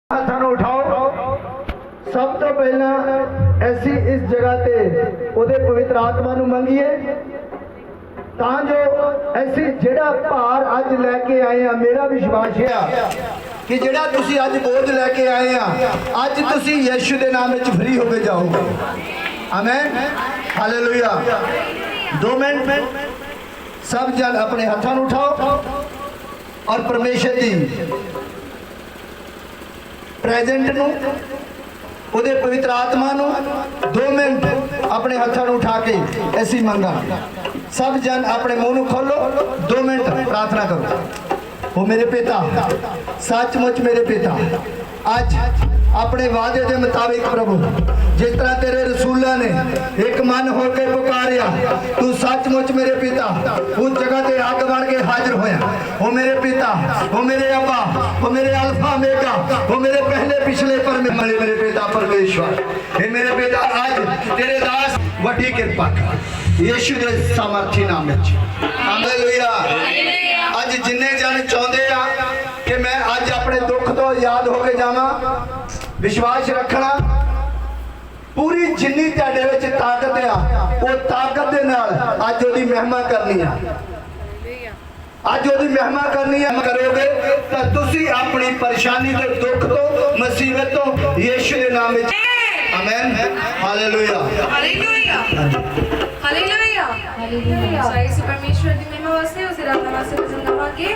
हथां नूं उठाओ। सब तो पहला ऐसी इस जगह ते उहदे पवित्र आत्मा नूं मंगीए तां जो ऐसी जिहड़ा भार अज लैके आए हैं। मेरा विश्वास है कि जिहड़ा तुसीं अज बोझ लैके आए हैं अज तुसीं यीशु दे नाम विच फ्री हो के जाओगे। आमीन हालेलुया। 2 मिनट सब जन अपने हथां नूं उठाओ और परमेश्वर दी प्रेजेंट नूं उहदे पवित्र आत्मा नूं 2 मिनट अपने हथां नूं उठा के ऐसी मंगा। सब जन अपने मुंह नूं खोलो। 2 मिनट प्रार्थना करो। वो मेरे पिता, सचमुच मेरे पिता, अज अपने वादे के मुताबिक प्रभु जिस तरह तेरे रसूलों ने एक मन होकर पुकारिया, तू सचमुच मेरे पिता उस जगह ते आग बन के हाजिर होया। वो मेरे पिता, वो मेरे अब्बा, वो मेरे अल्फा मेगा, वो मेरे पहले पिछले पर मेरे पिता परमेश्वर, हे मेरे पिता आज तेरे दास वड्डी कृपा कर यीशु दे सामर्थी नाम विच। हालेलुया। अज जिन्ने जन चाहते आ कि मैं अज अपने दुख तो याद होके जावां, विश्वास रखना पूरी जिन्नी तुहाडे विच ताकत आ वो ताकत दे नाल अज ओदी महिमा करनी आ। अज ओदी महिमा करनी है करोगे तो तुसी अपनी परेशानी तो दुख तो मुसीबत तो यीशु के नाम में। आमीन हालेलुया हालेलुया हालेलुया हालेलुया। साईं परमेश्वर दी महिमा वास्ते उस रात वास्ते भजन गावांगे।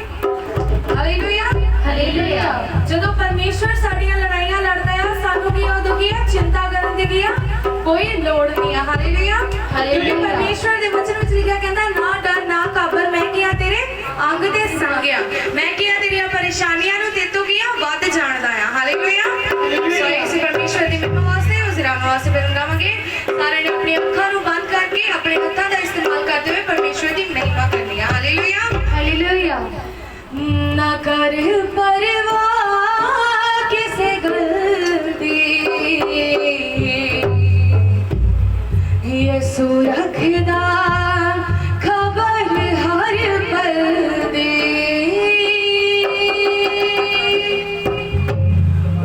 Hallelujah hallelujah. जदों परमेश्वर साडीਆਂ लड़ाइयां लड़दा है सानू की उदों की चिंता करन दी कोई लोड़ नहीं है। Hallelujah hallelujah. परमेश्वर दे वचन विच लिखिया कहंदा ना डर ना घाबर, मैं किया तेरे अंग ते संगिया, मैं किया तेरियां परेशानियां नु तेतों किया वध जाणदा है। हालेलुया। साईं परमेश्वर दी महिमा वास्ते उस रात वास्ते भजन गावांगे। सारे ने अपनी अखां नु बंद करके अपने हत्थां दा इस्तेमाल करते हुए परमेश्वर दी महिमा करनी है। Hallelujah hallelujah. ना कर परवाह किसे गल दी, यसू रखदा खबर हर पल दी।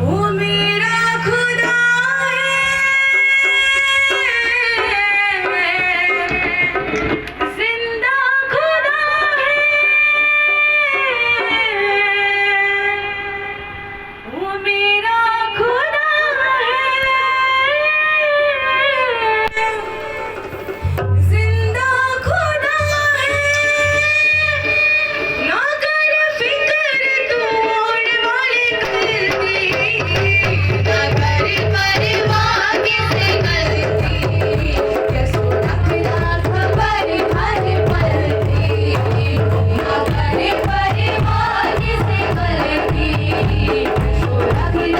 ओ मेरा खुदा है, जिंदा खुदा है, वो मेरा खुदा है, जिंदा खुदा है। ना कर फिक्र तू होने वाले कल की, ना कर परवाह किसे गल की, यसू रखदा खबर हर पल दी। ना कर परवाह किसे गल की, यसू रखदा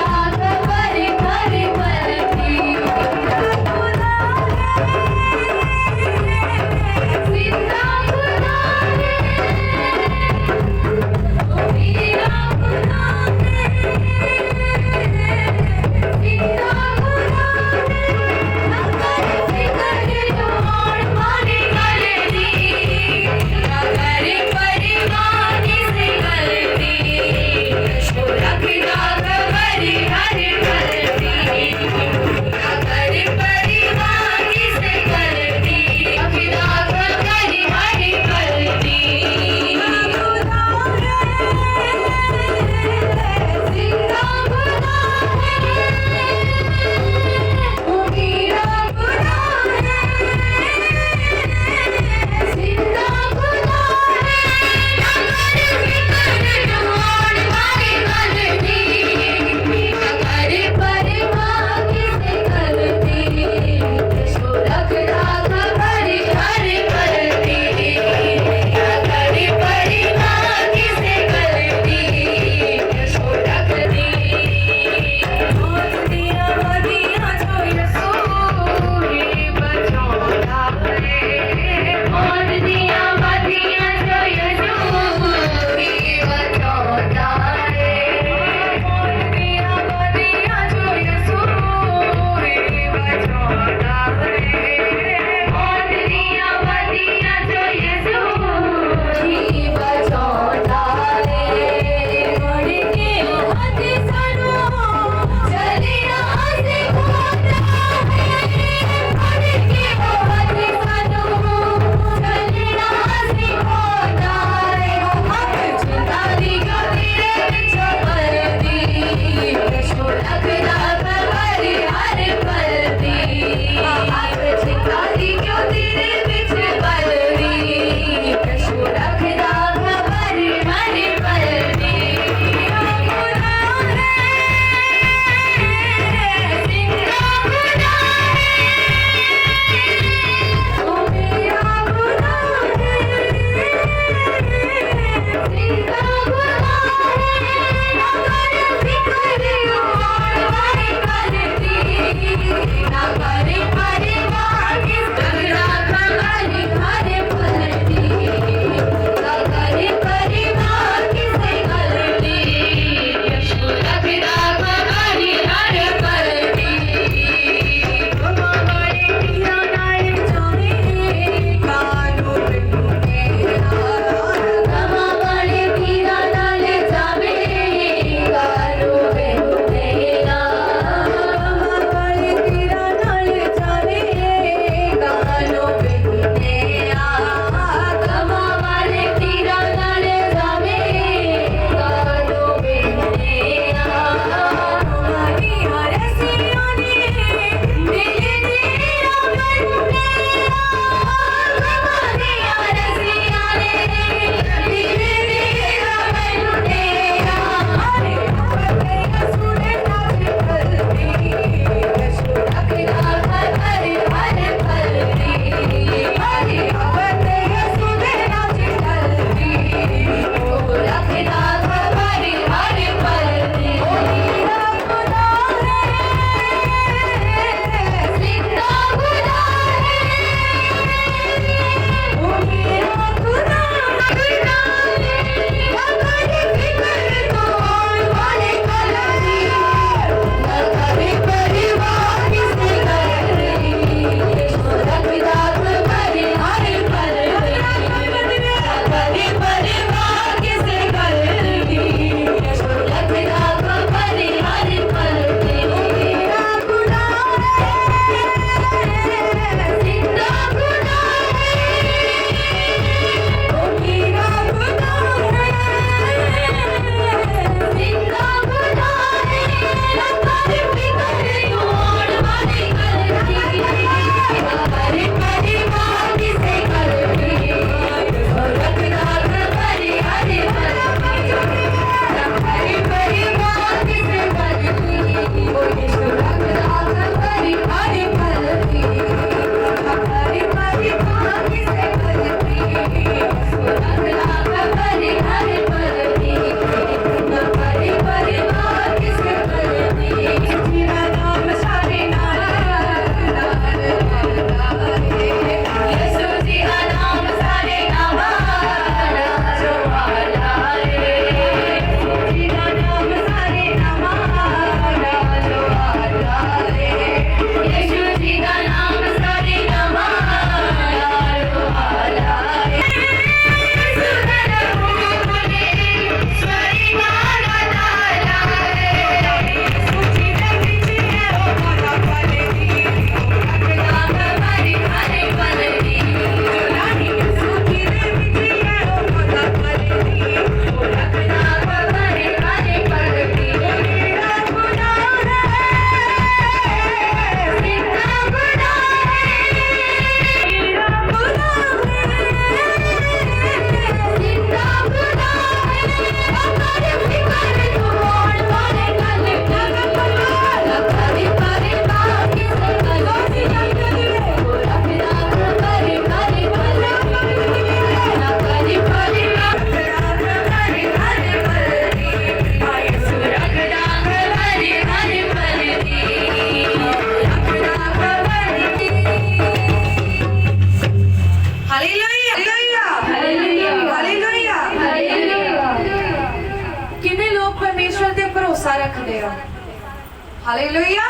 ਹਾਲੇਲੂਇਆ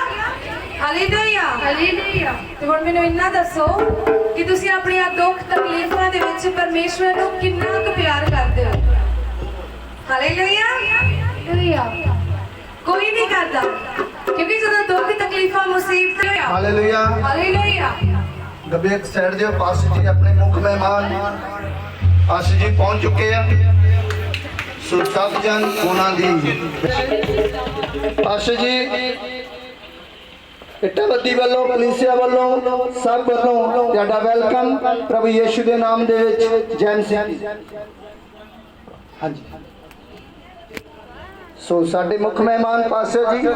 ਹਾਲੇਲੂਇਆ ਹਾਲੇਲੂਇਆ। ਤੇ ਹੁਣ ਮੈਨੂੰ ਇੰਨਾ ਦੱਸੋ ਕਿ ਤੁਸੀਂ ਆਪਣੀਆਂ ਦੁੱਖ ਤਕਲੀਫਾਂ ਦੇ ਵਿੱਚ ਪਰਮੇਸ਼ਵਰ ਨੂੰ ਕਿੰਨਾ ਕੁ ਪਿਆਰ ਕਰਦੇ ਹੋ? Hallelujah hallelujah. ਕੋਈ ਨਹੀਂ ਕਰਦਾ, ਕਿਉਂਕਿ ਜਦੋਂ ਦੁੱਖ ਤਕਲੀਫਾਂ ਮੁਸੀਬਤਾਂ हालेलुया। ਹਾਲੇਲੂਇਆ। ਗੱਬੇ ਇੱਕ ਸਾਈਡ ਦਿਓ। ਪਾਸਟਰ ਜੀ ਆਪਣੇ ਮੁੱਖ ਮਹਿਮਾਨ ਪਾਸਟਰ ਜੀ ਪਹੁੰਚ ਚੁੱਕੇ ਆ। ਸੋ ਸਭ ਜਨ ਉਹਨਾਂ ਦੀ ਪਾਸਟਰ ਜੀ ਇਟਾਵਦੀ ਵੱਲੋਂ ਕਲੀਸਿਆ ਵੱਲੋਂ ਸਭ ਵੱਲੋਂ ਤੁਹਾਡਾ ਵੈਲਕਮ ਪ੍ਰਭੂ ਯੀਸ਼ੂ ਦੇ ਨਾਮ ਦੇ ਵਿੱਚ। ਜੈ ਸਿੰਘ ਹਾਂਜੀ। ਸੋ ਸਾਡੇ ਮੁੱਖ ਮਹਿਮਾਨ ਪਾਸਟਰ ਜੀ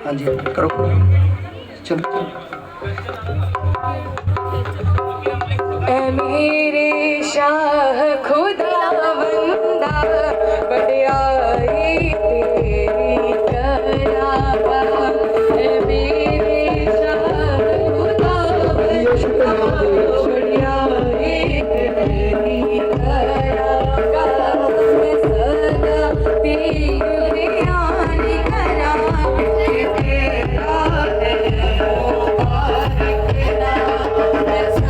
ਹਾਂਜੀ ਕਰੋ ਚਲੋ। ऐ मेरे शाह खुदावंदा बड़ाई तेरी करावा। ऐ मेरे शाह खुदावंदा बड़ाई तेरी करावा। मैं सदा तेरी बयान करा कि तेरा है मुबारक नाम। मैं सदा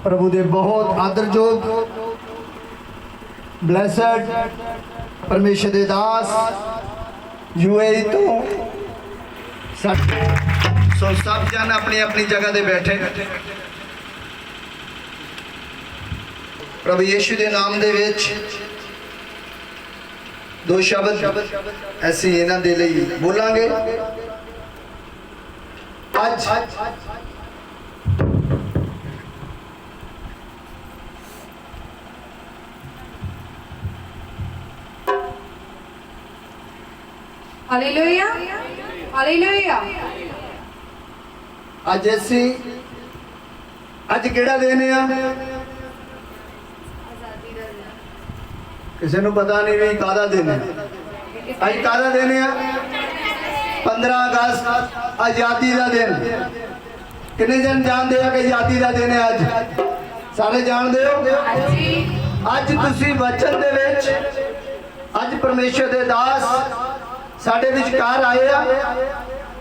प्रभु दे बहुत आदरयोग ब्लैसड परमेश्वर दे दास यूएई तो सो सब जन अपनी अपनी जगह ते बैठे। प्रभु यीशु दे नाम दे विच दो शब्द ऐसे इन्हां दे लई बोलांगे। आज हालेलुया हालेलुया। ਅੱਜ ਅਸੀਂ ਅੱਜ ਕਿਹੜਾ ਦਿਨ ਆ? ਕਿਸੇ ਨੂੰ ਪਤਾ ਨਹੀਂ ਵੀ ਕਾਹਦਾ ਦਿਨ ਹੈ। ਅੱਜ ਕਾਹਦਾ ਦਿਨ ਆ? 15 ਅਗਸਤ ਆਜ਼ਾਦੀ ਦਾ ਦਿਨ। ਕਿੰਨੇ ਜਣ ਜਾਣਦੇ ਆ ਕਿ ਆਜ਼ਾਦੀ ਦਾ ਦਿਨ ਹੈ ਅੱਜ? ਸਾਰੇ ਜਾਣਦੇ ਹੋ? ਅੱਜ ਤੁਸੀਂ ਵਚਨ ਦੇ ਵਿੱਚ ਅੱਜ ਪਰਮੇਸ਼ਰ ਦੇ ਦਾਸ ਸਾਡੇ ਵਿਚਕਾਰ ਆਏ ਆ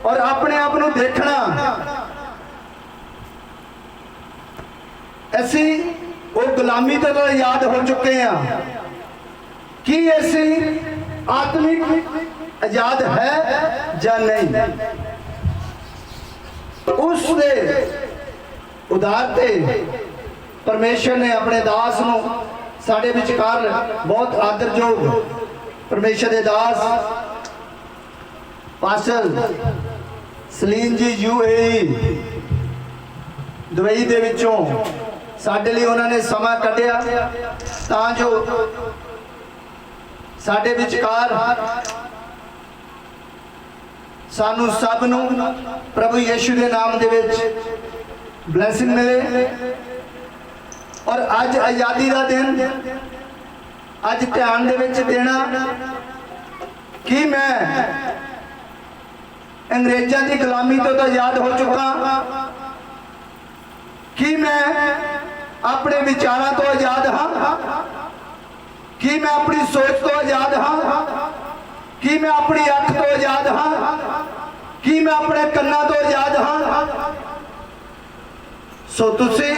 ਔਰ ਆਪਣੇ ਆਪ ਨੂੰ ਦੇਖਣਾ ਅਸੀਂ ਉਹ ਗੁਲਾਮੀ ਤੋਂ ਆਜ਼ਾਦ ਹੋ ਚੁੱਕੇ ਆ। ਕੀ ਅਸੀਂ ਆਤਮਿਕ ਆਜ਼ਾਦ ਹੈ ਜਾਂ ਨਹੀਂ? ਉਸ ਦੇ ਉਦਾਰ ਤੇ ਪਰਮੇਸ਼ਰ ਨੇ ਆਪਣੇ ਦਾਸ ਨੂੰ ਸਾਡੇ ਵਿਚਕਾਰ ਬਹੁਤ ਆਦਰਯੋਗ ਪਰਮੇਸ਼ਰ ਦੇ ਦਾਸ ਪਾਸਟਰ ਸਲੀਨ ਜੀ यूएई ਦੁਬਈ ਦੇ ਵਿੱਚੋਂ ਸਾਡੇ ਲਈ ਉਹਨਾਂ ਨੇ ਸਮਾਂ ਕੱਢਿਆ ਤਾਂ ਜੋ ਸਾਡੇ ਵਿਚਕਾਰ ਸਾਨੂੰ ਸਭ ਨੂੰ ਪ੍ਰਭੂ ਯੀਸ਼ੂ ਦੇ ਨਾਮ ਦੇ ਵਿੱਚ ਬਲੇਸਿੰਗ ਮਿਲੇ। ਔਰ ਅੱਜ ਆਜ਼ਾਦੀ ਦਾ ਦਿਨ ਅੱਜ ਧਿਆਨ ਦੇ ਵਿੱਚ ਦੇਣਾ ਕਿ ਮੈਂ अंग्रेजों की गुलामी तो आजाद हो चुका कि मैं अपने विचारों तो आजाद हाँ कि मैं अपनी सोच तो आजाद हाँ कि मैं अपनी अख तो आजाद हाँ कि मैं अपने कन्ना तो आजाद हाँ। सो तुसी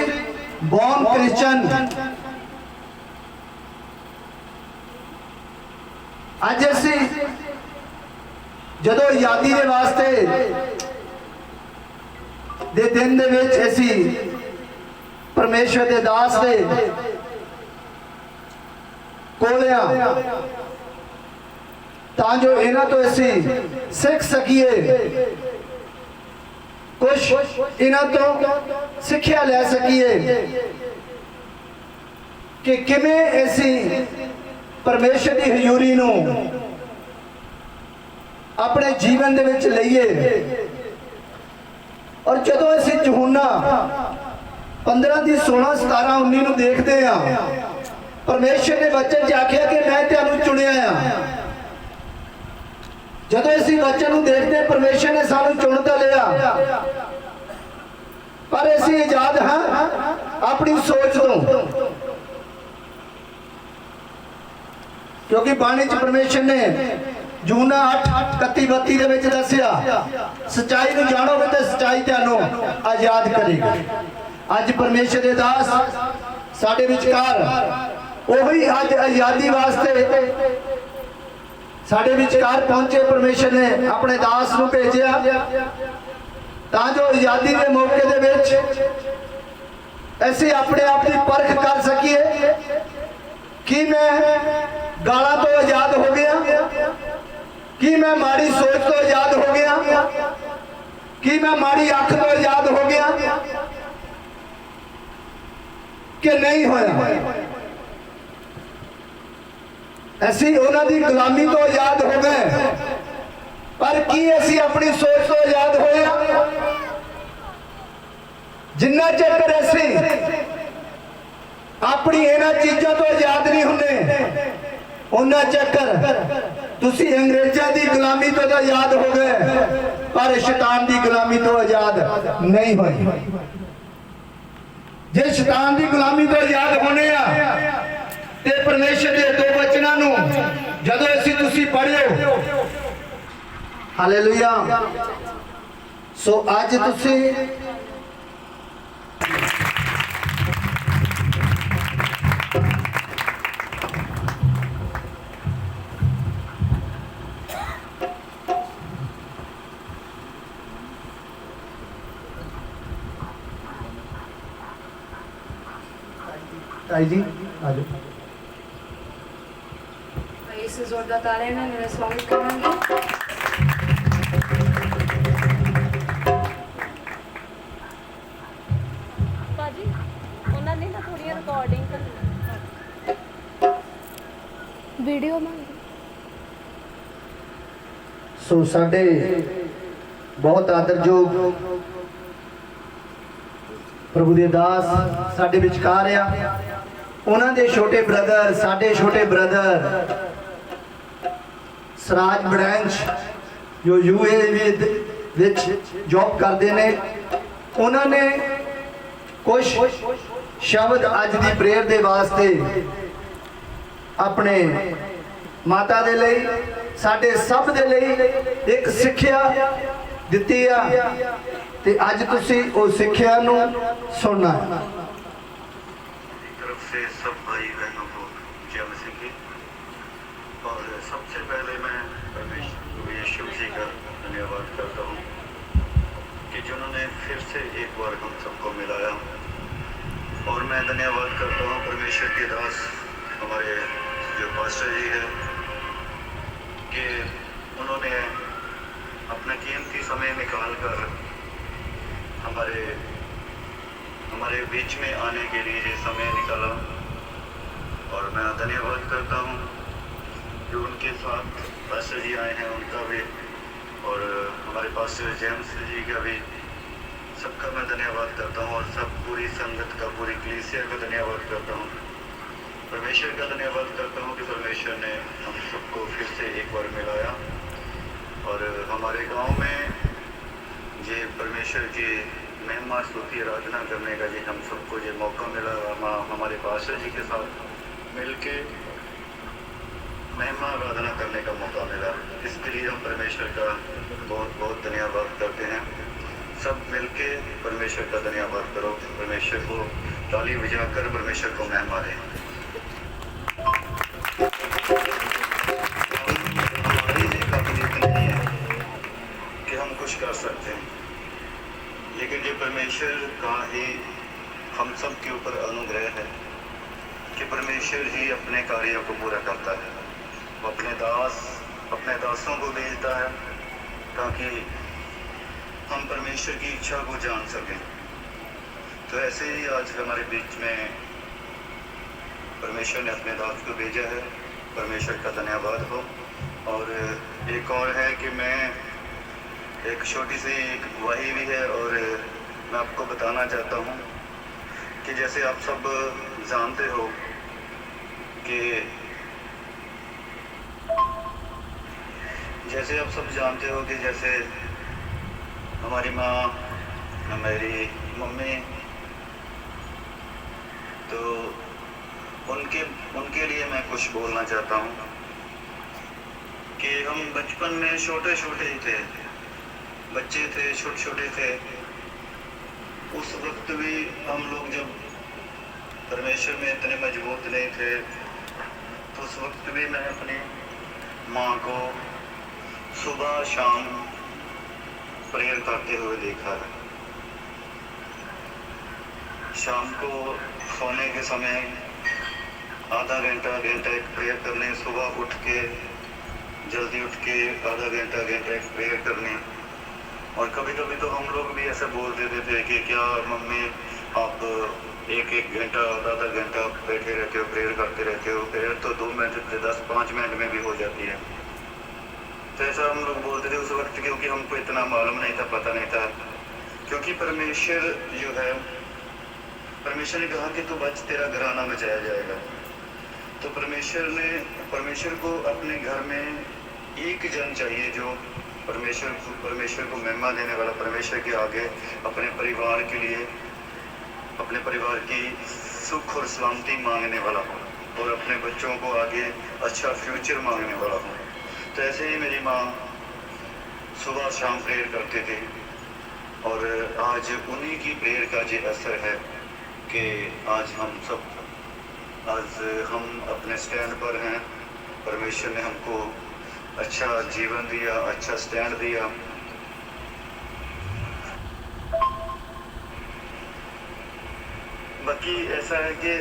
बॉर्न क्रिश्चन अज असी ਜਦੋਂ ਆਜ਼ਾਦੀ ਦੇ ਵਾਸਤੇ ਦੇ ਦਿਨ ਦੇ ਵਿੱਚ ਅਸੀਂ ਪਰਮੇਸ਼ਰ ਦੇ ਦਾਸ ਦੇ ਕੋਲਿਆ ਤਾਂ ਜੋ ਇਹਨਾਂ ਤੋਂ ਅਸੀਂ ਸਿੱਖ ਸਕੀਏ, ਕੁਛ ਇਹਨਾਂ ਤੋਂ ਸਿੱਖਿਆ ਲੈ ਸਕੀਏ ਕਿ ਕਿਵੇਂ ਅਸੀਂ ਪਰਮੇਸ਼ਰ ਦੀ ਹਜ਼ੂਰੀ ਨੂੰ ਆਪਣੇ ਜੀਵਨ ਦੇ ਵਿੱਚ ਲਈਏ। ਔਰ ਜਦੋਂ ਅਸੀਂ ਯਹੂਨਾ 15 ਦੀ 16 17 19 ਨੂੰ ਦੇਖਦੇ ਆ, ਪਰਮੇਸ਼ਰ ਨੇ ਵਚਨ 'ਚ ਆਖਿਆ ਕਿ ਮੈਂ ਤੁਹਾਨੂੰ ਚੁਣਿਆ ਆ। ਜਦੋਂ ਅਸੀਂ ਵਚਨ ਨੂੰ ਦੇਖਦੇ, ਪਰਮੇਸ਼ਰ ਨੇ ਸਾਨੂੰ ਚੁਣ ਤਾਂ ਲਿਆ, ਪਰ ਅਸੀਂ ਆਜ਼ਾਦ ਹਾਂ ਆਪਣੀ ਸੋਚ ਤੋਂ, ਕਿਉਂਕਿ ਬਾਣੀ 'ਚ ਪਰਮੇਸ਼ਰ ਨੇ ਯਹੂਨਾ 8:31-32 ਦੇ ਵਿੱਚ ਦੱਸਿਆ, ਸੱਚਾਈ ਨੂੰ ਜਾਣੋਗੇ ਤੇ ਸੱਚਾਈ ਤੁਹਾਨੂੰ ਆਜ਼ਾਦ ਕਰੇਗੀ। ਅੱਜ ਪਰਮੇਸ਼ਰ ਦੇ ਦਾਸ ਸਾਡੇ ਵਿਚਕਾਰ ਉਹੀ ਅੱਜ ਆਜ਼ਾਦੀ ਵਾਸਤੇ ਸਾਡੇ ਵਿਚਕਾਰ ਪਹੁੰਚੇ। ਪਰਮੇਸ਼ਰ ਨੇ ਆਪਣੇ ਦਾਸ ਨੂੰ ਭੇਜਿਆ ਤਾਂ ਜੋ ਆਜ਼ਾਦੀ ਦੇ ਮੌਕੇ ਦੇ ਵਿੱਚ ਅਸੀਂ ਆਪਣੇ ਆਪ ਦੀ ਪਰਖ ਕਰ ਸਕੀਏ ਕਿ ਮੈਂ ਗਾਲਾਂ ਤੋਂ ਆਜ਼ਾਦ ਹੋ ਗਿਆ, ਕਿ ਮੈਂ ਮਾੜੀ ਸੋਚ ਤੋਂ ਆਜ਼ਾਦ ਹੋ ਗਿਆ, ਕਿ ਮੈਂ ਮਾੜੀ ਅੱਖ ਤੋਂ ਆਜ਼ਾਦ ਹੋ ਗਿਆ ਕਿ ਨਹੀਂ ਹੋਇਆ। ਅਸੀਂ ਉਹਨਾਂ ਦੀ ਗੁਲਾਮੀ ਤੋਂ ਆਜ਼ਾਦ ਹੋ ਗਏ, ਪਰ ਕੀ ਅਸੀਂ ਆਪਣੀ ਸੋਚ ਤੋਂ ਆਜ਼ਾਦ ਹੋਏ ਹਾਂ? ਜਿੰਨਾ ਚਿਰ ਅਸੀਂ ਆਪਣੀ ਇਹਨਾਂ ਚੀਜ਼ਾਂ ਤੋਂ ਆਜ਼ਾਦ ਨਹੀਂ ਹੁੰਦੇ, ਉਹਨਾਂ ਚਿਰ ਤੁਸੀਂ ਅੰਗਰੇਜ਼ਾਂ ਦੀ ਗੁਲਾਮੀ ਤੋਂ ਤਾਂ ਆਜ਼ਾਦ ਹੋ ਗਏ, ਪਰ ਸ਼ੈਤਾਨ ਦੀ ਗੁਲਾਮੀ ਤੋਂ ਆਜ਼ਾਦ ਨਹੀਂ ਹੋਏ। ਜੇ ਸ਼ੈਤਾਨ ਦੀ ਗੁਲਾਮੀ ਤੋਂ ਆਜ਼ਾਦ ਹੋਣੇ ਆ ਤੇ ਪਰਮੇਸ਼ਰ ਦੇ ਦੋ ਵਚਨਾਂ ਨੂੰ ਜਦੋਂ ਅਸੀਂ ਤੁਸੀਂ ਪੜ੍ਹਿਓ, ਹਾਲੇਲੂਇਆ। ਸੋ ਅੱਜ ਤੁਸੀਂ ताई जी आ जाओ। इस जोरदार ताले में मेरा स्वागत करेंगे। ਭਾਜੀ ਉਹਨਾਂ ਨੇ ਨਾ ਥੋੜੀ ਰਿਕਾਰਡਿੰਗ ਕਰਨੀ, ਵੀਡੀਓ ਮੰਗੀ। ਸੋ ਸਾਡੇ ਬਹੁਤ ਆਦਰਯੋਗ ਪ੍ਰਭੂ ਦੇ ਦਾਸ ਸਾਡੇ ਵਿਚਕਾਰ ਆ। ਉਹਨਾਂ ਦੇ ਛੋਟੇ ਬ੍ਰਦਰ, ਸਾਡੇ ਛੋਟੇ ਬ੍ਰਦਰ ਸਰਾਜ ਬੜੈਂਚ ਜੋ UAE ਵਿੱਚ ਜੌਬ ਕਰਦੇ ਨੇ, ਉਹਨਾਂ ਨੇ ਕੁਝ ਸ਼ਬਦ ਅੱਜ ਦੀ ਪ੍ਰੇਅਰ ਦੇ ਵਾਸਤੇ ਆਪਣੇ ਮਾਤਾ ਦੇ ਲਈ, ਸਾਡੇ ਸਭ ਦੇ ਲਈ ਇੱਕ ਸਿੱਖਿਆ ਦਿੱਤੀ ਆ ਤੇ ਅੱਜ ਤੁਸੀਂ ਉਹ ਸਿੱਖਿਆ ਨੂੰ ਸੁਣਨਾ ਹੈ। तरफ से सब भाई बहनों को जय मसीह की। और सबसे पहले मैं परमेश्वर यीशु मसीह का धन्यवाद करता हूँ कि जिन्होंने फिर से एक बार हम सबको मिलाया। और मैं धन्यवाद करता हूँ परमेश्वर के दास हमारे जो पास्टर जी है कि उन्होंने अपना कीमती समय निकाल कर हमारे बीच में आने के लिए ये समय निकाला। और मैं धन्यवाद करता हूँ जो उनके साथ पास्टर जी आए हैं उनका भी, और हमारे पास्टर जेम्स जी का भी, सबका मैं धन्यवाद करता हूँ। और सब पूरी संगत का, पूरी कलीसिया का धन्यवाद करता हूँ। परमेश्वर का धन्यवाद करता हूँ कि परमेश्वर ने हम सबको फिर से एक बार मिलाया। और हमारे गांव में ये परमेश्वर की महिमा स्तुति आराधना करने का जी हम सबको ये मौका मिला। हमारे पास्टर जी के साथ मिलके महिमा आराधना करने का मौका मिला। इसके लिए हम परमेश्वर का बहुत बहुत धन्यवाद करते हैं। सब मिलके परमेश्वर का धन्यवाद करो, परमेश्वर को ताली बजाकर परमेश्वर को महिमा दें। हमारी जी काबिलियत नहीं है, कर सकते हैं, लेकिन ये परमेश्वर का ही हम सब के ऊपर अनुग्रह है कि परमेश्वर ही अपने कार्यों को पूरा करता है। वो अपने दासों को भेजता है ताकि हम परमेश्वर की इच्छा को जान सकें। तो ऐसे ही आज हमारे बीच में परमेश्वर ने अपने दास को भेजा है, परमेश्वर का धन्यवाद हो। और एक और है कि मैं एक छोटी सी एक गवाही भी है, और मैं आपको बताना चाहता हूँ कि जैसे आप सब जानते हो कि जैसे हमारी माँ, मेरी मम्मी, तो उनके लिए मैं कुछ बोलना चाहता हूँ कि हम बचपन में छोटे ही थे, बच्चे थे, छोटे थे। उस वक्त भी हम लोग जब परमेश्वर में इतने मजबूत नहीं थे, तो उस वक्त भी मैं अपनी माँ को सुबह शाम प्रेयर करते हुए देखा है। शाम को सोने के समय आधा घंटा एक प्रेयर करने, सुबह उठ के जल्दी उठ के आधा घंटा एक प्रेयर करने। और कभी कभी तो हम लोग भी ऐसा बोल देते थे कि क्या मम्मी आप एक घंटा आधा घंटा बैठे रहते हो, प्रेयर करते रहते हो, प्रेयर तो 2 मिनट से 10-5 मिनट में भी हो जाती है। तो ऐसा हम लोग बोलते थे उस वक्त, क्योंकि हमको इतना मालूम नहीं था, पता नहीं था। क्योंकि परमेश्वर जो है, परमेश्वर ने कहा कि तू बच, तेरा घराना बचाया जाएगा। तो परमेश्वर को अपने घर में एक जन चाहिए जो परमेश्वर को महिमा देने वाला, परमेश्वर के आगे अपने परिवार के लिए, अपने परिवार की सुख और सलामती मांगने वाला हो, और अपने बच्चों को आगे अच्छा फ्यूचर मांगने वाला हो। तो ऐसे ही मेरी माँ सुबह शाम प्रेयर करते थे, और आज उन्हीं की प्रेयर का जो असर है कि आज हम अपने स्टैंड पर हैं। परमेश्वर ने हमको अच्छा जीवन दिया, अच्छा स्टैंड दिया। बाकी ऐसा है कि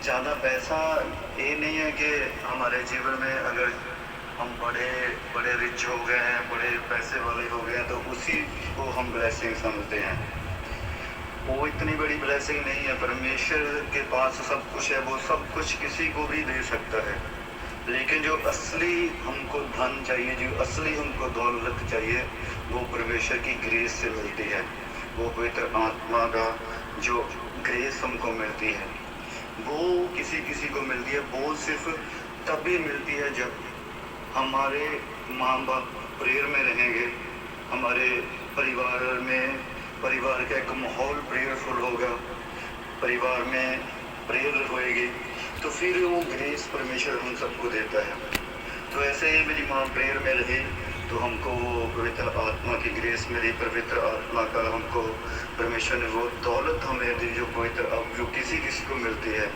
ज़्यादा पैसा ये नहीं है कि हमारे जीवन में अगर हम बड़े रिच हो गए हैं, बड़े पैसे वाले हो गए हैं, तो उसी को हम ब्लेसिंग समझते हैं। वो इतनी बड़ी ब्लेसिंग नहीं है। परमेश्वर के पास सब कुछ है, वो सब कुछ किसी को भी दे सकता है। लेकिन जो असली हमको धन चाहिए, जो असली हमको दौलत चाहिए, वो परमेश्वर की ग्रेस से मिलती है। वो पवित्र आत्मा का जो ग्रेस हमको मिलती है, वो किसी को मिलती है। वो सिर्फ तभी मिलती है जब हमारे माँ बाप प्रेयर में रहेंगे, हमारे परिवार का एक माहौल प्रेयरफुल होगा, परिवार में प्रेयर होएगी, तो फिर वो ग्रेस परमेश्वर हम सबको देता है। तो ऐसे ही मेरी माँ प्रेयर में रही, तो हमको वो पवित्र आत्मा की ग्रेस मिली, पवित्र आत्मा का हमको परमेश्वर ने वो दौलत हमें दी जो किसी को मिलती है।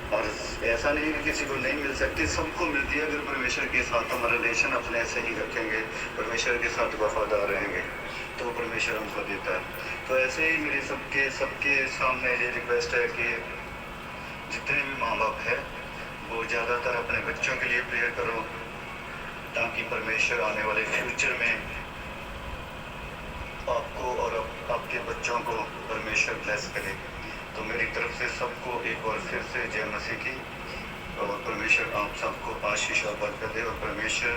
और ऐसा नहीं कि किसी को नहीं मिल सकती, सबको मिलती है। अगर परमेश्वर के साथ हमारा रिलेशन अपने ऐसे ही रखेंगे, परमेश्वर के साथ वफादार रहेंगे, तो परमेश्वर हमको देता है। तो ऐसे ही मेरे सबके सामने ये रिक्वेस्ट है कि जितने भी माँ बाप हैं, वो ज़्यादातर अपने बच्चों के लिए प्रेयर करो, ताकि परमेश्वर आने वाले फ्यूचर में आपको और आपके बच्चों को परमेश्वर ब्लेस करे। तो मेरी तरफ से सबको एक बार फिर से जय मसीह की, और परमेश्वर आप सबको आशीष और बरकत दे। और परमेश्वर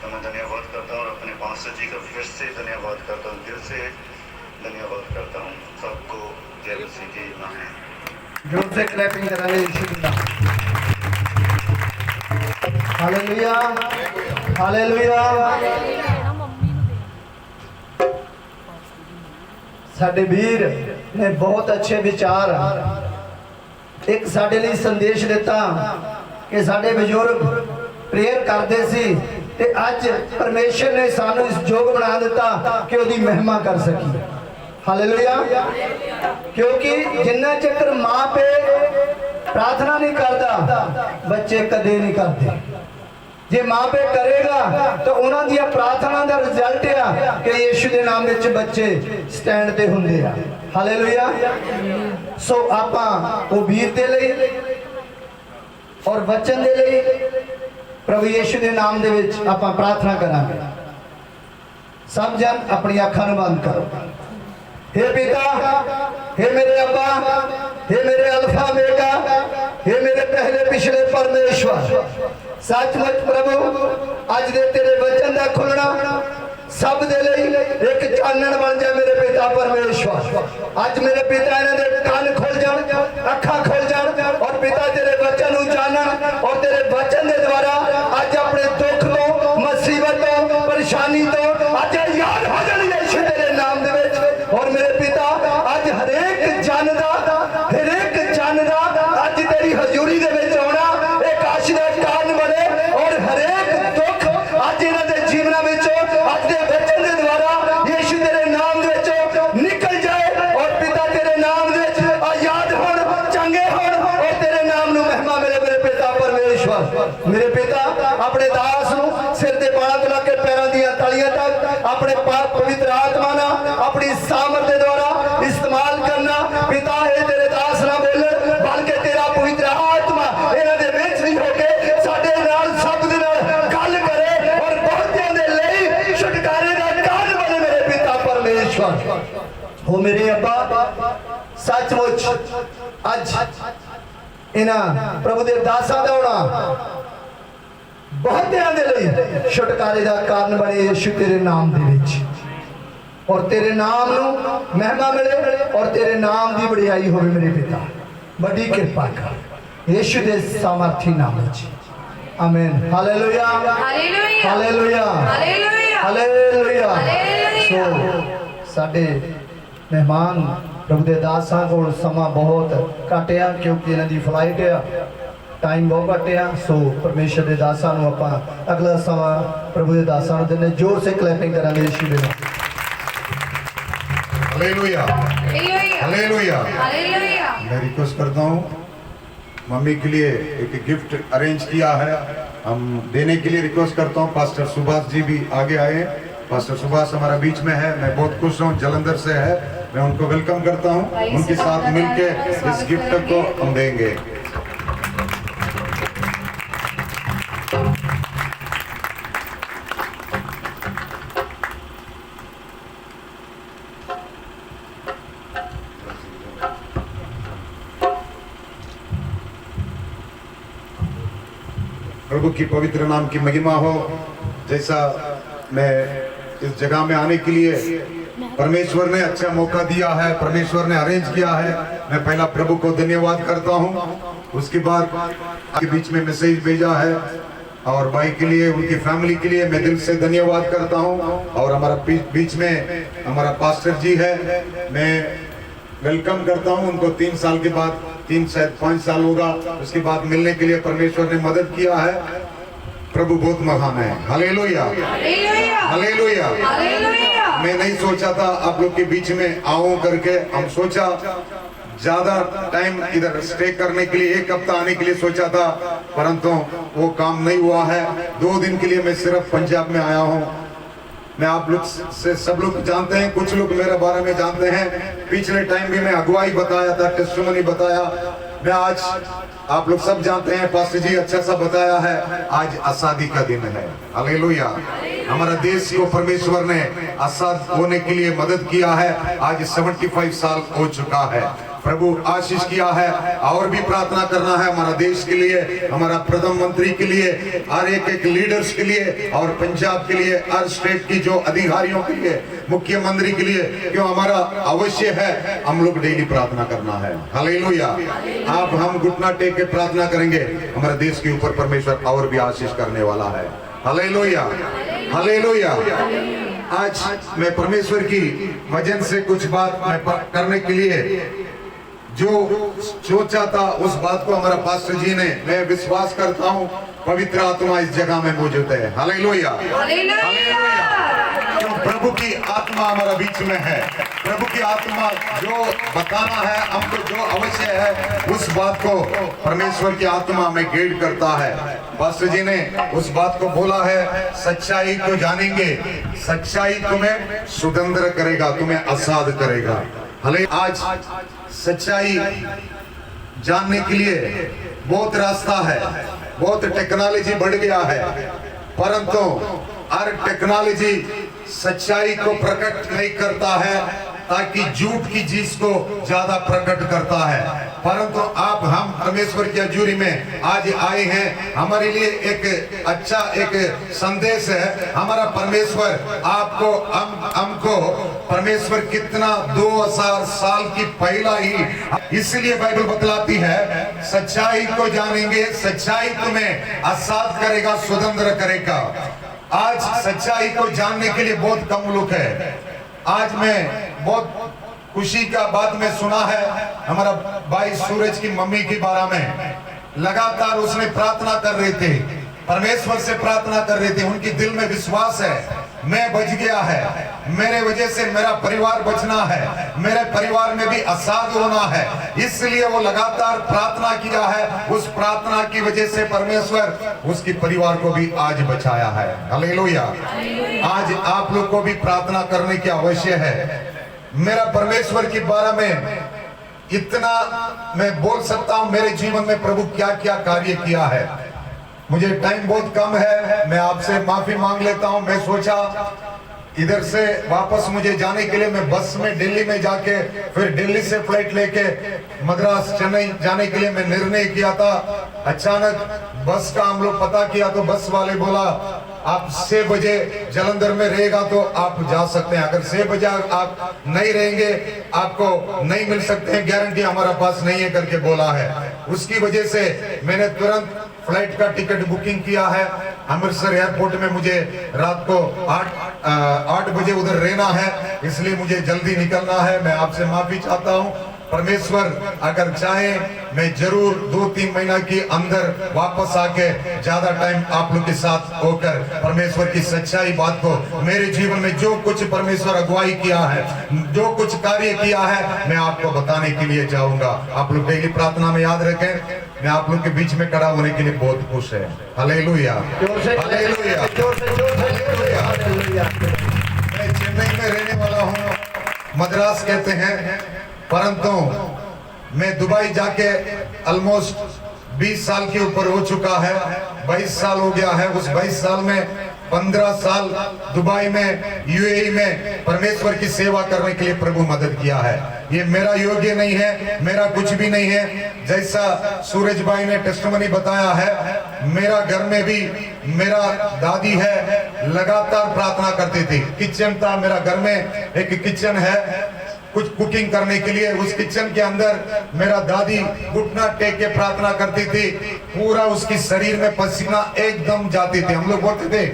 का मैं धन्यवाद करता हूँ, और अपने पास्टर जी का फिर से धन्यवाद करता हूँ, दिल से धन्यवाद करता हूँ। सबको जय मसीह की आमीन। जोर से क्लैपिंग कराने यीशु की नाम। Hallelujah, hallelujah. ਦੇਣਾ ਮੰਮੀ ਨੂੰ ਦੇਣਾ ਸਾਡੇ ਵੀਰ ਨੇ ਬਹੁਤ ਅੱਛੇ ਵਿਚਾਰ ਇੱਕ ਸਾਡੇ ਲਈ ਸੰਦੇਸ਼ ਦਿੱਤਾ ਕਿ ਸਾਡੇ ਬਜ਼ੁਰਗ ਪ੍ਰੇਅਰ ਕਰਦੇ ਸੀ, ਤੇ ਅੱਜ ਪਰਮੇਸ਼ਰ ਨੇ ਸਾਨੂੰ ਇਸ ਯੋਗ ਬਣਾ ਦਿੱਤਾ ਕਿ ਉਹਦੀ ਮਹਿਮਾ ਕਰ ਸਕੀਏ। ਹਾਲੇਲੂਇਆ। ਕਿਉਂਕਿ ਜਿੰਨਾ ਚੱਕਰ ਮਾਂ ਪਿਓ प्रार्थना नहीं करता, बच्चे कदे नहीं करते। जे माँ पे करेगा तो उन्हां दी प्रार्थना दा रिजल्ट आ कि यीशु दे नाम विच बच्चे स्टैंड ते हुंदे आ। हालेलुया। सो आपां उम्मीद दे लई और वचन दे लई प्रभु यीशु दे नाम दे विच आपां प्रार्थना करांगे। सब जन अपनी अखां नूं बंद करो। हे पिता, हे मेरे अब्बा, हे मेरे अल्फा मेगा, हे मेरे पहले पिछले परमेश्वर, सचमुच प्रभु अज दे तेरे वचन दा खुलना सब दे लई एक चानण बन जा मेरे पिता परमेश्वर। अज मेरे पिता इन्हां दे कान खुल जाण, अखां खुल जाण और पिता तेरे वचन नूं जानण और तेरे वचन दे द्वारा अज अपने दुख तो, मुसीबत तो, परेशानी तो अज याद हो जाण यीशु तेरे नाम दे विच। और मेरे पिता अज हरेक जन दा अज तेरी हजूरी दे विच आउणा एक आशीष दा कारण बने और हरेक दुख अज इन्हां दे जीवनां विचों अज दे वचन दे द्वारा यीशु तेरे नाम दे विचों निकल जाए और पिता तेरे नाम दे विच आजाद होण, चंगे होण और तेरे नाम नूं महिमा मिले मेरे पिता परमेश्वर। मेरे पिता अपने दास नूं सिर ते बाणां तो लग के पैरां दी तलियां तक अपने पवित्र आत्मा नाल अपनी सामर्थ दे द्वारा इस्तेमाल करना। पिता ये तेरे दास ना बोले बल्कि तेरा पवित्र आत्मा इन्हां दे विच नहीं होके साडे नाल सब दे नाल गल करे और बहुतियां दे लई छुटकारे दा कारण बने मेरे पिता परमेश्वर। हो मेरे अब्बा, सचमुच अज इन्हां प्रभु दे दासां दा होना बहुतियां दे लई छुटकारे दा कारण बने यीशु तेरे नाम दे विच। और तेरे नाम नूं महिमा मिले और तेरे नाम दी बड़ाई होवे मेरे पिता। बड़ी कृपा कर यीशु दे सामर्थी नाम विच, आमीन। Hallelujah, hallelujah, hallelujah, hallelujah, hallelujah. Hallelujah. सो साडे मेहमान प्रभु दे दासां कोल समा बहुत घट आ क्योंकि इन्हां दी फ्लाइट आ, टाइम बहुत घट आ। सो परमेश्वर दे दासां नूं आपां अगला समा प्रभु दे दासां नूं दिंदे। जोर से क्लैपिंग करांगे यीशु दे नाम। Hallelujah, hallelujah. हालेलुया। मैं रिक्वेस्ट करता हूँ, मम्मी के लिए एक गिफ्ट अरेंज किया है, हम देने के लिए रिक्वेस्ट करता हूँ। पास्टर सुभाष जी भी आगे आए। पास्टर सुभाष हमारा बीच में है, मैं बहुत खुश हूँ, जलंधर से है। मैं उनको वेलकम करता हूँ। उनके साथ मिलके इस गिफ्ट को हम देंगे। प्रभु की पवित्र नाम की महिमा हो। जैसा मैं इस जगह में आने के लिए परमेश्वर ने अच्छा मौका दिया है, परमेश्वर ने अरेंज किया है, मैं पहला प्रभु को धन्यवाद करता हूँ। उसके बाद आपके बीच में मैसेज भेजा है और भाई के लिए, उनकी फैमिली के लिए मैं दिल से धन्यवाद करता हूँ। और हमारा बीच में हमारा पास्टर जी है, मैं वेलकम करता हूँ उनको। 3 साल के बाद, 3 शायद 5 साल होगा, उसके बाद मिलने के लिए परमेश्वर ने मदद किया है। प्रभु बहुत महान है। Hallelujah, hallelujah. मैं नहीं सोचा था आप लोग के बीच में आऊं करके, हम सोचा ज्यादा टाइम इधर स्टे करने के लिए 1 हफ्ता आने के लिए सोचा था, परंतु वो काम नहीं हुआ है। 2 दिन के लिए मैं सिर्फ पंजाब में आया हूँ। मैं आप लोग से सब लोग जानते हैं, कुछ लोग मेरे बारे में जानते हैं। पिछले टाइम भी मैं अगुवाई बताया था, टेस्टिमनी बताया। मैं आज आप लोग सब जानते हैं, पास्टर जी अच्छा सा बताया है, आज आजादी का दिन है। हालेलुया। हमारा देश को परमेश्वर ने आजाद होने के लिए मदद किया है। आज 75 साल हो चुका है। प्रभु आशीष किया है। और भी प्रार्थना करना है हमारा देश के लिए, हमारा प्रधानमंत्री के लिए, हर एक लीडर्स के लिए और पंजाब के लिए, हर स्टेट की जो अधिकारियों के लिए, मुख्यमंत्री के लिए, क्यों हमारा अवश्य है हम लोग डेली प्रार्थना करना है। हालेलुया। आप हम घुटना टेक के प्रार्थना करेंगे, हमारे देश के ऊपर परमेश्वर और भी आशीष करने वाला है। Hallelujah, hallelujah. आज मैं परमेश्वर की वचन से कुछ बात मैं करने के लिए जो सोचा था, उस बात को हमारा पास्टर जी ने, मैं विश्वास करता हूँ पवित्र आत्मा इस जगह में मौजूद है। Hallelujah, hallelujah. क्यों प्रभु की आत्मा हमारा बीच में है। प्रभु की आत्मा जो बताना है हमको, जो अवश्य है, उस बात को परमेश्वर की आत्मा में गाइड करता है। पास्टर जी ने उस बात को बोला है, सच्चाई को जानेंगे, सच्चाई तुम्हें स्वतंत्र करेगा, तुम्हें आजाद करेगा। भले आज सच्चाई जानने के लिए बहुत रास्ता है, बहुत टेक्नोलॉजी बढ़ गया है, परंतु हर टेक्नोलॉजी सच्चाई को प्रकट नहीं करता है, ताकि झूठ की चीज को ज्यादा प्रकट करता है। परंतु आप हम परमेश्वर की हजूरी में आज आए हैं, हमारे लिए एक अच्छा एक संदेश है। हमारा परमेश्वर आपको हमको परमेश्वर कितना 2000 साल की पहला ही, इसलिए बाइबल बतलाती है सच्चाई को जानेंगे, सच्चाई तुम्हें आजाद करेगा, स्वतंत्र करेगा। आज सच्चाई को जानने के लिए बहुत कम लोग है। आज मैं बहुत खुशी का बात में सुना है, हमारा भाई सूरज की मम्मी के बारे में लगातार उसने प्रार्थना कर रहे थे, परमेश्वर से प्रार्थना कर रहे थे। उनकी दिल में विश्वास है मैं बच गया है, मेरे वजह से मेरा परिवार बचना है, मेरे परिवार में भी आजाद होना है, इसलिए वो लगातार प्रार्थना किया है। उस प्रार्थना की वजह से परमेश्वर उसकी परिवार को भी आज बचाया है। हालेलुया। आज आप लोग को भी प्रार्थना करने की आवश्यक है। मेरा परमेश्वर के बारे में इतना मैं बोल सकता हूं, मेरे जीवन में प्रभु क्या क्या कार्य किया है। मुझे टाइम बहुत कम है, मैं आपसे माफी मांग लेता हूं। मैं सोचा इधर से वापस मुझे जाने के लिए मैं बस में दिल्ली में जाके फिर दिल्ली से फ्लाइट लेके मद्रास चेन्नई जाने के लिए मैं निर्णय किया था। अचानक बस का हम लोग पता किया तो बस वाले बोला आप 6 बजे जलंधर में रहेगा तो आप जा सकते हैं, अगर 6 बजे आप नहीं रहेंगे आपको नहीं मिल सकते हैं, गारंटी हमारा पास नहीं है करके बोला है। उसकी वजह से मैंने तुरंत फ्लाइट का टिकट बुकिंग किया है। अमृतसर एयरपोर्ट में मुझे रात को 8 बजे उधर रहना है, इसलिए मुझे जल्दी निकलना है। मैं आपसे माफी चाहता हूँ। परमेश्वर अगर चाहे मैं जरूर 2-3 महीना के अंदर वापस आके ज्यादा टाइम आप लोग के साथ होकर परमेश्वर की सच्चाई बात को, मेरे जीवन में जो कुछ परमेश्वर अगुवाई किया है, जो कुछ कार्य किया है, मैं आपको बताने के लिए जाऊंगा। आप लोग डेली प्रार्थना में याद रखें, मैं आप लोग के बीच में खड़ा होने के लिए बहुत खुश है। Hallelujah, hallelujah, hallelujah. मैं चेन्नई में रहने वाला हूँ, मद्रास कहते हैं, परंतु मैं दुबई जाके ऑलमोस्ट 20 साल के ऊपर हो चुका है, 22 साल हो गया है। उस 22 साल में 15 साल दुबई में यूएई में परमेश्वर की सेवा करने के लिए प्रभु मदद किया है। ये मेरा योग्य नहीं है, मेरा कुछ भी नहीं है। जैसा सूरज भाई ने टेस्टिमनी बताया है, मेरा घर में भी मेरा दादी है, लगातार प्रार्थना करती थी। किचन था मेरा घर में, एक किचन है कुछ कुकिंग करने के लिए। उस किचन के अंदर मेरा दादी घुटना टेक के प्रार्थना करती थी, पूरा उसकी शरीर में पसीना एकदम जाती थी। हम लोग बोलते थे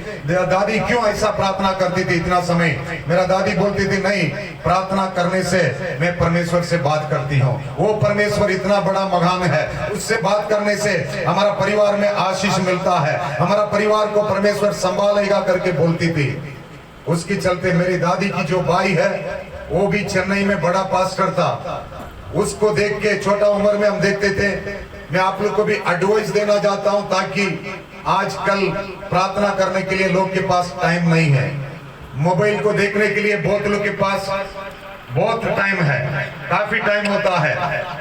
दादी क्यों ऐसा प्रार्थना करती थी इतना समय? मेरा दादी बोलती थी नहीं, प्रार्थना करने से मैं परमेश्वर से बात करती हूँ, वो परमेश्वर इतना बड़ा महान है, उससे बात करने से हमारा परिवार में आशीष मिलता है, हमारा परिवार को परमेश्वर संभालेगा करके बोलती थी। उसके चलते मेरी दादी की जो भाई है वो भी चेन्नई में बड़ा पास्टर था। उसको देख के छोटा उम्र में हम देखते थे। मैं आप लोग को भी एडवाइस देना चाहता हूं, ताकि आजकल प्रार्थना करने के लिए लोग के पास टाइम नहीं है, मोबाइल को देखने के लिए बहुत लोग के पास बहुत टाइम है, काफी टाइम होता है,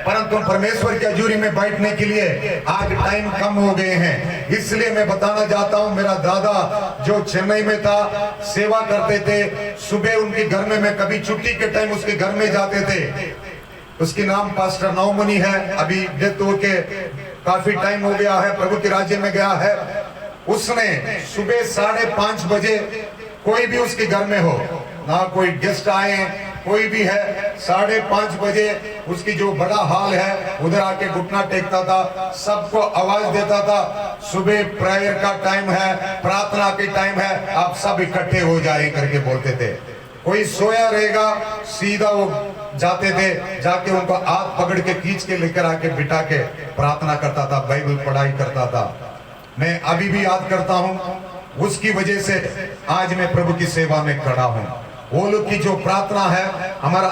परंतु परमेश्वर की हजूरी में बैठने के लिए आज टाइम कम हो गए हैं। इसलिए मैं बताना चाहता हूं, मेरा दादा जो चेन्नई में था सेवा करते थे, सुबह उनके घर में मैं कभी छुट्टी के टाइम उसके घर में जाते थे। उसकी नाम पास्टर नौमनी है, अभी डेथ होके काफी टाइम हो गया है, प्रभु के राज्य में गया है। उसने सुबह 5:30 बजे, कोई भी उसके घर में हो ना, कोई गेस्ट आए कोई भी है, 5:30 बजे उसकी जो बड़ा हॉल है उधर आके घुटना टेकता था, सबको आवाज देता था सुबह प्रेयर का टाइम है, प्रार्थना की टाइम है, आप सब इकट्ठे हो जाए करके बोलते थे। कोई सोया रहेगा सीधा वो जाते थे, जाके उनको हाथ पकड़ के खींच के लेकर आके बिठा के प्रार्थना करता था, बाइबल पढ़ाई करता था। मैं अभी भी याद करता हूँ, उसकी वजह से आज मैं प्रभु की सेवा में खड़ा हूँ। वो लोग की जो प्रार्थना है, हमारा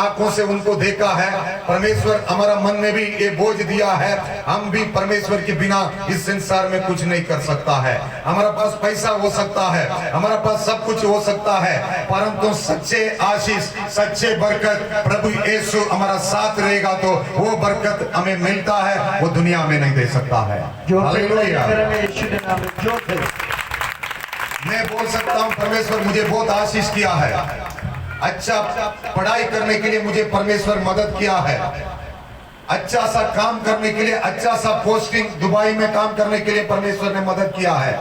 आंखों से उनको देखा है, परमेश्वर हमारा मन में भी ये बोझ दिया है। हम भी परमेश्वर के बिना इस संसार में कुछ नहीं कर सकता है। हमारा पास पैसा हो सकता है, हमारा पास सब कुछ हो सकता है, परंतु सच्चे आशीष, सच्चे बरकत प्रभु यीशु हमारा साथ रहेगा तो वो बरकत हमें मिलता है, वो दुनिया में नहीं दे सकता है। हालेलुया। मैं बोल सकता हूँ परमेश्वर मुझे बहुत आशीष किया है। अच्छा पढ़ाई करने के लिए मुझे परमेश्वर मदद किया है। अच्छा सा काम करने के लिए, अच्छा सा पोस्टिंग दुबई में काम करने के लिए परमेश्वर ने मदद किया है।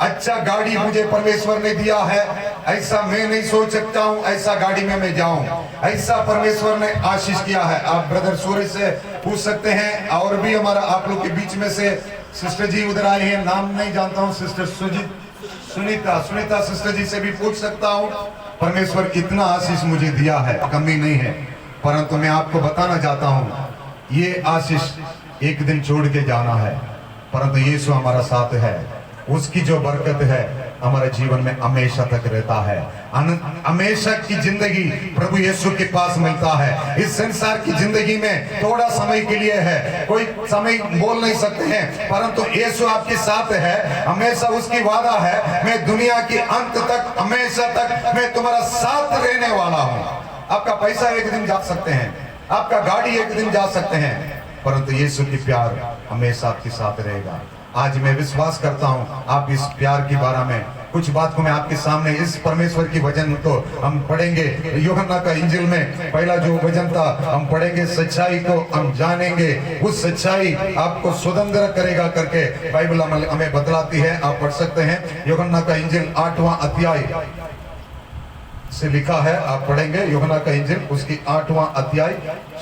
अच्छा गाड़ी मुझे परमेश्वर ने दिया है। ऐसा मैं नहीं सोच सकता हूँ ऐसा गाड़ी में मैं जाऊं, ऐसा परमेश्वर ने आशीष किया है। आप ब्रदर सूर्य से पूछ सकते हैं, और भी हमारा आप लोग के बीच में से सिस्टर जी उधर आए हैं, नाम नहीं जानता हूँ, सिस्टर सुनीता सिस्टर जी से भी पूछ सकता हूँ। परमेश्वर इतना आशीष मुझे दिया है, कमी नहीं है, परंतु मैं आपको बताना चाहता हूँ ये आशीष एक दिन छोड़ के जाना है, परंतु यीशु हमारा साथ है। उसकी जो बरकत है हमारे जीवन में हमेशा तक रहता है। हमेशा की जिंदगी प्रभु यीशु के पास मिलता है। इस संसार की जिंदगी में थोड़ा समय के लिए है, कोई समय बोल नहीं सकते हैं, परंतु यीशु आपके साथ है, हमेशा उसकी वादा है, मैं दुनिया के अंत तक, हमेशा तक मैं तुम्हारा साथ रहने वाला हूँ। आपका पैसा एक दिन जा सकते हैं, आपका गाड़ी एक दिन जा सकते हैं, परंतु यीशु की प्यार हमेशा आपके साथ रहेगा। आज मैं विश्वास करता हूं आप इस प्यार के बारे में कुछ बात को मैं आपके सामने, इस परमेश्वर की वचन तो हम पढ़ेंगे। यूहन्ना का इंजिल में पहला जो वचन था हम पढ़ेंगे, सच्चाई को हम जानेंगे, उस सच्चाई आपको स्वतंत्र करेगा करके बाइबल हमें बतलाती है। आप पढ़ सकते हैं यूहन्ना का इंजिल 8वां अध्याय से लिखा है, आप पढ़ेंगे यूहन्ना का इंजिल उसकी 8वां अध्याय,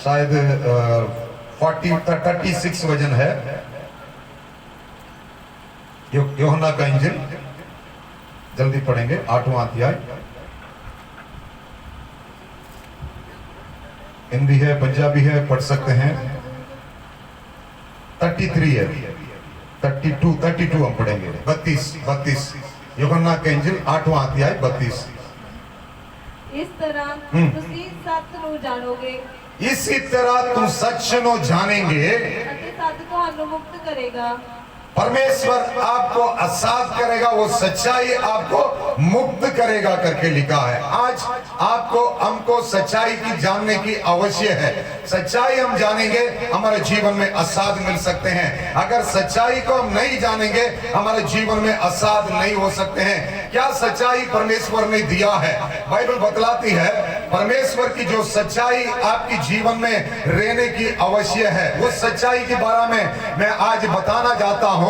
शायद 36 वचन है यूहन्ना का इंजिल, जल्दी पढ़ेंगे 8वां अध्याय। हिंदी है, पंजाबी है, पढ़ सकते हैं। 33 है, 32 हम पढ़ेंगे। 32 यूहन्ना का इंजिल 8वां अध्याय 32। इस तरह ਤੁਸੀਂ ਸੱਚ ਨੂੰ ਜਾਣੋਗੇ, इसी तरह तुम सच नो जानेंगे, ਅਤੇ ਸੱਚ ਤੁਹਾਨੂੰ ਮੁਕਤ ਕਰੇਗਾ। परमेश्वर आपको आजाद करेगा, वो सच्चाई आपको मुक्त करेगा करके लिखा है। आज आपको हमको सच्चाई की जानने की आवश्यक है। सच्चाई हम जानेंगे हमारे जीवन में आजाद मिल सकते हैं। अगर सच्चाई को हम नहीं जानेंगे हमारे जीवन में आजाद नहीं हो सकते हैं। क्या सच्चाई परमेश्वर ने दिया है? बाइबल बतलाती है परमेश्वर की जो सच्चाई आपकी जीवन में रहने की आवश्यक है, उस सच्चाई के बारे में मैं आज बताना चाहता हूं।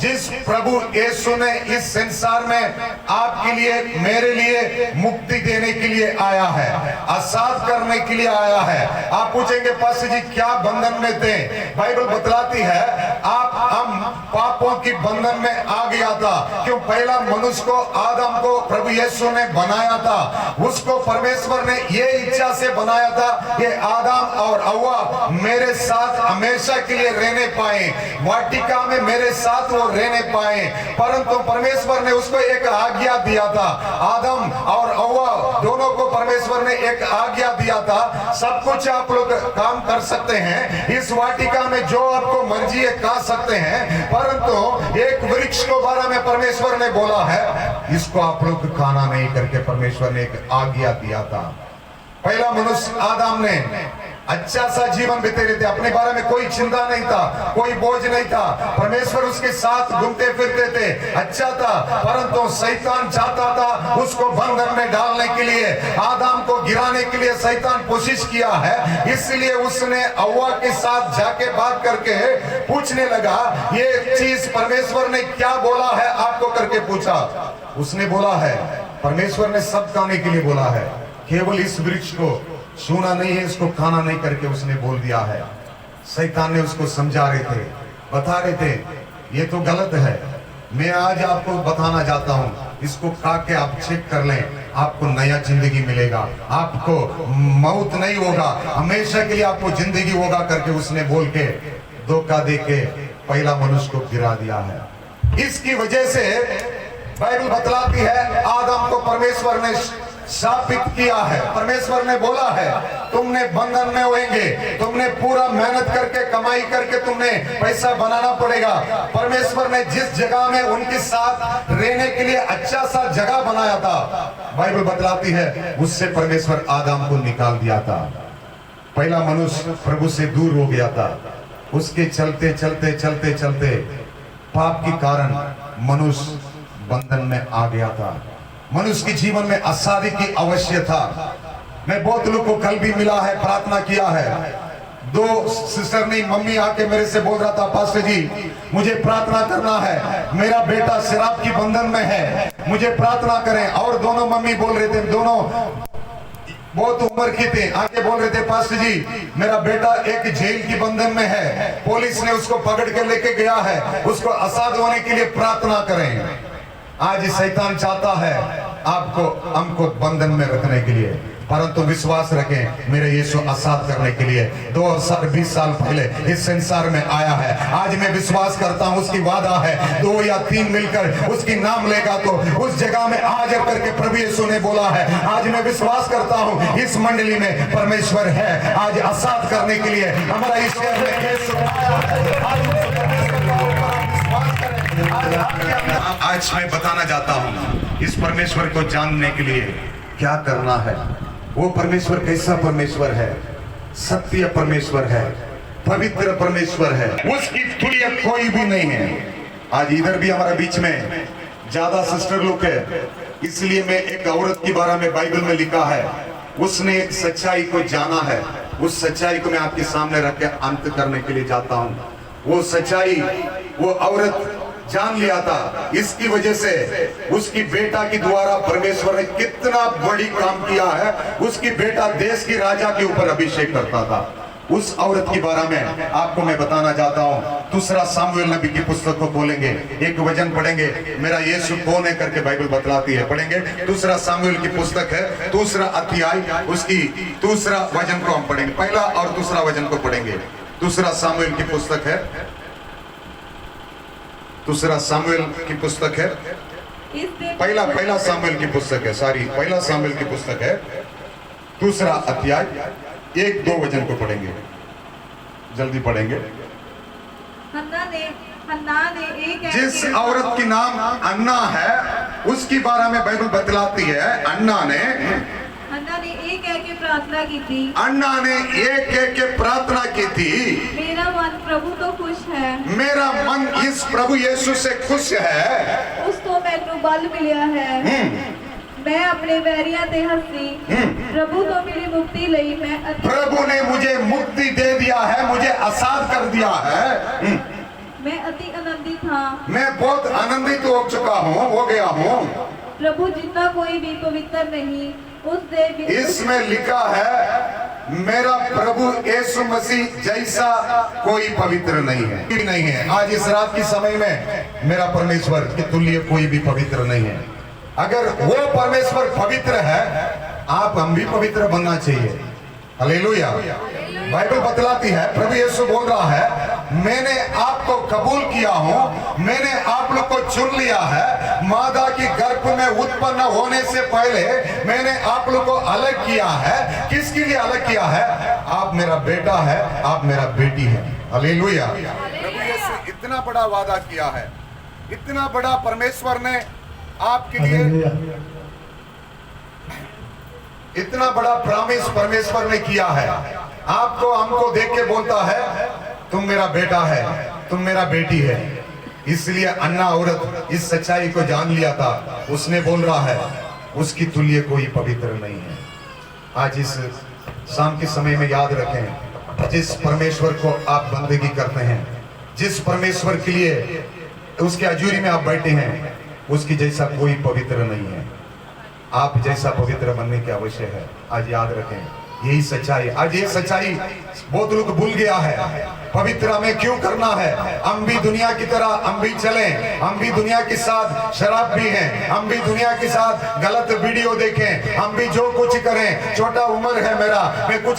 जिस प्रभु यीशु ने इस संसार में आपके लिए, मेरे लिए मुक्ति देने के लिए आया है, आजाद करने के लिए आया है। आप पूछेंगे पास्टर जी क्या बंधन में थे? बाइबल बतलाती है हम पापों की बंधन में आ गया था। क्यों? पहला मनुष्य को, आदम को प्रभु यीशु ने बनाया था। उसको परमेश्वर ने ये इच्छा से बनाया था कि आदम और हव्वा मेरे साथ हमेशा के लिए रहने पाए, वाटिका में मेरे साथ वो रहने पाए। परंतु परमेश्वर ने उसको एक आज्ञा दिया था। आदम और हव्वा दोनों को परमेश्वर ने एक आज्ञा दिया था, सब कुछ आप लोग काम कर सकते हैं, इस वाटिका में जो आपको मर्जी है खा सकते हैं, परंतु एक वृक्ष को बारे में परमेश्वर ने बोला है इसको आप लोग खाना नहीं करके परमेश्वर ने एक आज्ञा दिया था। पहला मनुष्य आदम ने अच्छा सा जीवन बिते रहे थे, अपने बारे में कोई चिंता नहीं था, कोई बोझ नहीं था, परमेश्वर उसके साथ घूमते फिरते थे, अच्छा था। परंतु शैतान चाहता था उसको बंधन में डालने के लिए, आदम को गिराने के लिए शैतान कोशिश किया है। इसलिए उसने हव्वा के साथ जाके बात करके पूछने लगा ये चीज परमेश्वर ने क्या बोला है आपको करके पूछा। उसने बोला है परमेश्वर ने सब खाने के लिए बोला है, केवल इस वृक्ष को छूना नहीं है, इसको खाना नहीं करके उसने बोल दिया है। शैतान ने उसको समझा रहे थे, बता रहे थे ये तो गलत है। मैं आज आपको बताना चाहता हूँ इसको खा के आप चेक कर लें, आपको नया जिंदगी मिलेगा, आपको मौत नहीं होगा, हमेशा के लिए आपको जिंदगी होगा करके उसने बोल के धोखा दे के पहला मनुष्य को गिरा दिया है। इसकी वजह से बाइबल बतलाती है आदम को परमेश्वर ने शापित किया है। परमेश्वर ने बोला है तुमने बंधन में होंगे, तुमने पूरा मेहनत करके कमाई करके तुमने पैसा बनाना पड़ेगा। परमेश्वर ने जिस जगह में उनके साथ रहने के लिए अच्छा सा जगह बनाया था, बाइबल बतलाती है उससे परमेश्वर आदम को निकाल दिया था। पहला मनुष्य प्रभु से दूर हो गया था। उसके चलते चलते चलते चलते पाप के कारण मनुष्य बंधन में आ गया था। मनुष्य के जीवन में आजादी की अवश्य था। मैं बहुत लोग को कल भी मिला है, प्रार्थना किया है। दो सिस्टर ने मम्मी आके मेरे से बोल रहा था पास्टर जी मुझे प्रार्थना करना है, मेरा बेटा शराब की बंधन में है, मुझे प्रार्थना करें। और दोनों मम्मी बोल रहे थे, दोनों बहुत उम्र की थे, आके बोल रहे थे पास्टर जी मेरा बेटा एक जेल की बंधन में है, पुलिस ने उसको पकड़ के लेके गया है, उसको आजाद होने के लिए प्रार्थना करें। आज शैतान चाहता है आपको हमको बंधन में रखने के लिए, परंतु विश्वास रखें मेरे यीशु आजाद करने के लिए 2020 साल पहले इस संसार में आया है। आज मैं विश्वास करता हूं उसकी वादा है 2 या 3 मिलकर उसकी नाम लेगा तो उस जगह में आ जा करके प्रभु यीशु ने बोला है। आज मैं विश्वास करता हूं इस मंडली में परमेश्वर है आज आजाद करने के लिए। हमारा ईश्वर ने यीशु आज मैं बताना चाहता हूं इस परमेश्वर को जानने के लिए क्या करना है। वो परमेश्वर कैसा परमेश्वर है, सत्य परमेश्वर है, पवित्र परमेश्वर है, उसकी तुल्य कोई भी नहीं है। आज इधर भी हमारे बीच में ज्यादा सिस्टर लोग है, इसलिए मैं एक औरत के बारे में बाइबल में लिखा है उसने एक सच्चाई को जाना है। उस सच्चाई को मैं आपके सामने रख के अंत करने के लिए जाता हूं। वो सच्चाई वो औरत जान लिया था, इसकी वजह से उसकी बेटा के द्वारा परमेश्वर ने कितना बड़ी काम किया है। उसकी बेटा देश की राजा के ऊपर अभिषेक करता था। उस औरत के बारे में आपको मैं बताना चाहता हूं। दूसरा सामुएल नबी की पुस्तक को खोलेंगे, एक वचन पढ़ेंगे, मेरा यीशु कौन है करके बाइबल बतलाती है। पढ़ेंगे दूसरा सामुएल की पुस्तक है, दूसरा अध्याय, उसकी दूसरा वचन को हम पढ़ेंगे। पहला और दूसरा वचन को पढ़ेंगे। दूसरा सामुएल की पुस्तक है, दूसरा सामुएल की पुस्तक है, पहला सामुएल की पुस्तक है, सॉरी पहला सामुएल की पुस्तक है, दूसरा अध्याय 1-2 वचन को पढ़ेंगे, जल्दी पढ़ेंगे। हन्ना ने एक जिस औरत की नाम अन्ना है उसकी बारे में बाइबल बतलाती है। अन्ना ने एक के प्रार्थना की थी। अन्ना ने एक के प्रार्थना की थी। मेरा मन प्रभु तो खुश है, मेरा मन इस प्रभु यीशु से खुश है। उसको मैनू बल मिलिया है, मैं अपने वैरिया ते हंसी, प्रभु तो मेरी मुक्ति लई, मैं प्रभु ने मुझे मुक्ति दे दिया है, मुझे आजाद कर दिया है। मैं अति आनंदित था, मैं बहुत आनंदित हो चुका हूँ, हो गया हूँ। प्रभु जितना कोई भी पवित्र नहीं उससे इसमें लिखा है मेरा प्रभु यीशु मसीह जैसा कोई पवित्र नहीं है, नहीं है। आज इस रात के समय में मेरा परमेश्वर के तुल्य कोई भी पवित्र नहीं है। अगर वो परमेश्वर पवित्र है, आप हम भी पवित्र बनना चाहिए। हालेलुया। बाइबल बतलाती है, प्रभु यीशु बोल रहा है मैंने आपको कबूल किया हूं, मैंने आप लोग को चुन लिया है। मादा की गर्भ में उत्पन्न होने से पहले मैंने आप लोग को अलग किया है। किसके लिए अलग किया है? आप मेरा बेटा है, आप मेरा बेटी है। हालेलुया। प्रभु यीशु इतना बड़ा वादा किया है, इतना बड़ा परमेश्वर ने आपके लिए इतना बड़ा प्रॉमिस परमेश्वर ने किया है। आपको हमको देख के बोलता है तुम मेरा बेटा है, तुम मेरा बेटी है। इसलिए अन्ना औरत इस सच्चाई को जान लिया था, उसने बोल रहा है उसकी तुल्य कोई पवित्र नहीं है। आज इस शाम के समय में याद रखें, जिस परमेश्वर को आप बंदगी करते हैं, जिस परमेश्वर के लिए उसके हजूरी में आप बैठे हैं, उसकी जैसा कोई पवित्र नहीं है। आप जैसा पवित्र बनने की आवश्यक है। आज याद रखें यही सच्चाई। आज ये सच्चाई बहुत लोग भूल गया है। पवित्र हमें क्यों करना है? हम भी दुनिया की तरह हम भी चलें, हम भी दुनिया के साथ शराब भी हैं, हम भी दुनिया के साथ गलत वीडियो देखें, हम भी जो कुछ करें। छोटा उम्र है मेरा, मैं कुछ